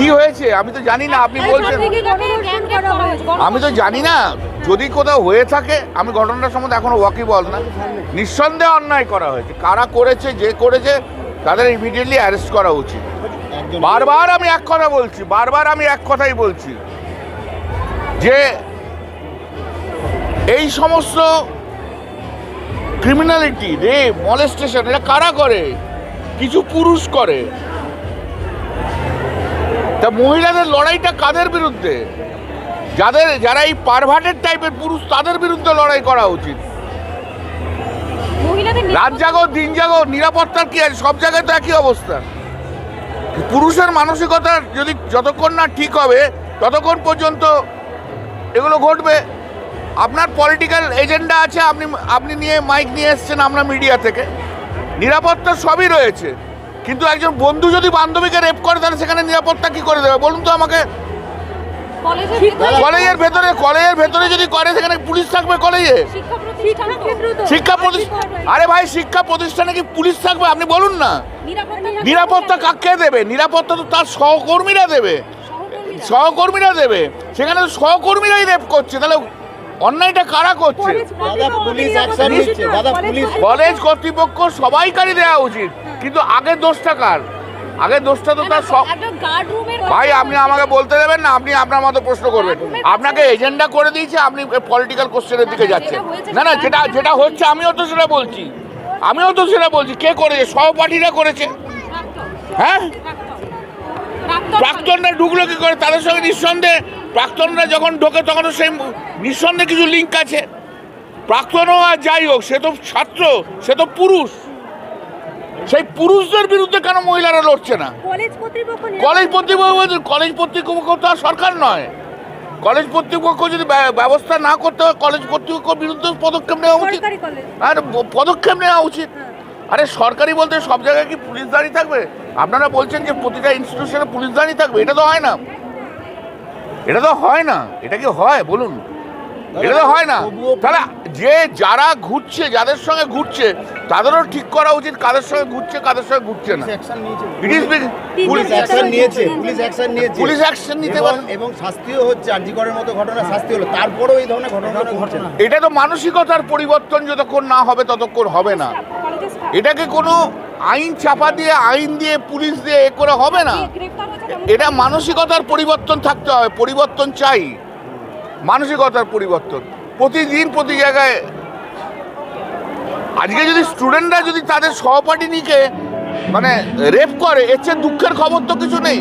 কি হয়েছে আমি তো জানি না, আপনি বলছেন। আমি তো জানি না, যদি কোথাও হয়ে থাকে আমি ঘটনার সম্বন্ধে এখনো ওয়াকিবল না। নিঃসন্দেহে অন্যায় করা হয়েছে, কারা করেছে, যে করেছে তাদের ইমিডিয়েটলি অ্যারেস্ট করা উচিত। বারবার আমি এক কথা বলছি, বারবার আমি এক কথাই বলছি যে এই সমস্ত ক্রিমিনালিটি, রেপ, মলেস্টেশন এটা কারা করে? কিছু পুরুষ করে। তা মহিলাদের লড়াইটা কাদের বিরুদ্ধে? যারা এই পারভার্টেড টাইপের পুরুষ, তাদের বিরুদ্ধে লড়াই করা উচিত। রাত জাগো দিন জাগো, নিরাপত্তার কি আছে? সব জায়গায় তো একই অবস্থা। পুরুষের মানসিকতা যদি যতক্ষণ না ঠিক হবে ততক্ষণ পর্যন্ত এগুলো ঘটবে। আপনার পলিটিক্যাল এজেন্ডা আছে, আপনি নিয়ে মাইক নিয়ে এসছেন আমরা মিডিয়া থেকে, নিরাপত্তা সবই রয়েছে, কিন্তু একজন বন্ধু যদি বান্ধবীকে রেপ করে তাহলে সেখানে নিরাপত্তা কি করে দেবে বলুন তো আমাকে? কলেজের ভেতরে যদি করে সেখানে পুলিশ থাকবে? কলেজে শিক্ষা প্রতিষ্ঠান, আরে ভাই শিক্ষা প্রতিষ্ঠানে কি পুলিশ থাকবে? আপনি বলুন না। নিরাপত্তা কাকে দেবে? নিরাপত্তা তো তার সহকর্মীরা দেবে। সেখানে তো সহকর্মীরাই রেপ করছে, তাহলে অন্যায়টা কারা করছে? কলেজ কর্তৃপক্ষ সবাইকারই দেওয়া উচিত, কিন্তু আগের দোষটা কার? আগের দোষটা তো তার সব। ভাই আপনি আমাকে বলতে দেবেন না, আপনি আপনার মতো প্রশ্ন করবেন। আপনাকে এজেন্ডা করে দিয়েছে, আপনি পলিটিক্যাল কোশ্চেনের দিকে যাচ্ছেন। না যেটা হচ্ছে আমিও তো সেটা বলছি। কে করেছে? সহপাঠীরা করেছে। হ্যাঁ, প্রাক্তনরা ঢুকলো কি করে? তাদের সঙ্গে নিঃসন্দেহে প্রাক্তনরা যখন ঢোকে তখন তো সেই নিঃসন্দেহে কিছু লিঙ্ক আছে। প্রাক্তনও আর যাই হোক, সে তো ছাত্র, সে তো পুরুষ। সেই পুরুষদের বিরুদ্ধে কেন মহিলারা লড়ছে না? কলেজ কর্তৃপক্ষ তো আর সরকার নয়। কলেজ কর্তৃপক্ষ যদি ব্যবস্থা না করতে হয়, কলেজ কর্তৃপক্ষের বিরুদ্ধে পদক্ষেপ নেওয়া উচিত। আর পদক্ষেপ নেওয়া উচিত। আরে সরকারি বলতে সব জায়গায় কি পুলিশ দাঁড়িয়ে থাকবে? আপনারা বলছেন যে প্রতিটা ইনস্টিটিউশনে পুলিশ দাঁড়িয়ে থাকবে, এটা তো হয় না। এটা কি হয় বলুন? এটা তো হয় না। তাহলে যারা ঘুরছে, যাদের সঙ্গে ঘুরছে তাদেরও ঠিক করা উচিত কাদের সঙ্গে ঘুরছে, কাদের সঙ্গে ঘুরছে না। পুলিশ অ্যাকশন নিতে পারে এবং শাস্তিও হচ্ছে। আরজিকরের মতো ঘটনা শাস্তি হলো, তারপরেও এই ধরনের ঘটনা ঘটছে না। এটা তো মানসিকতার পরিবর্তন যতক্ষণ না হবে ততক্ষণ হবে না। এটাকে কোনো আইন চাপা দিয়ে, আইন দিয়ে, পুলিশ দিয়ে এ করে হবে না। এটা মানসিকতার পরিবর্তন থাকতে হবে। পরিবর্তন চাই, মানসিকতার পরিবর্তন প্রতিদিন প্রতি জায়গায়। আজকে যদি স্টুডেন্টরা যদি তাদের সহপাঠিনীকে রেপ করে, এর চেয়ে দুঃখের খবর তো কিছু নেই।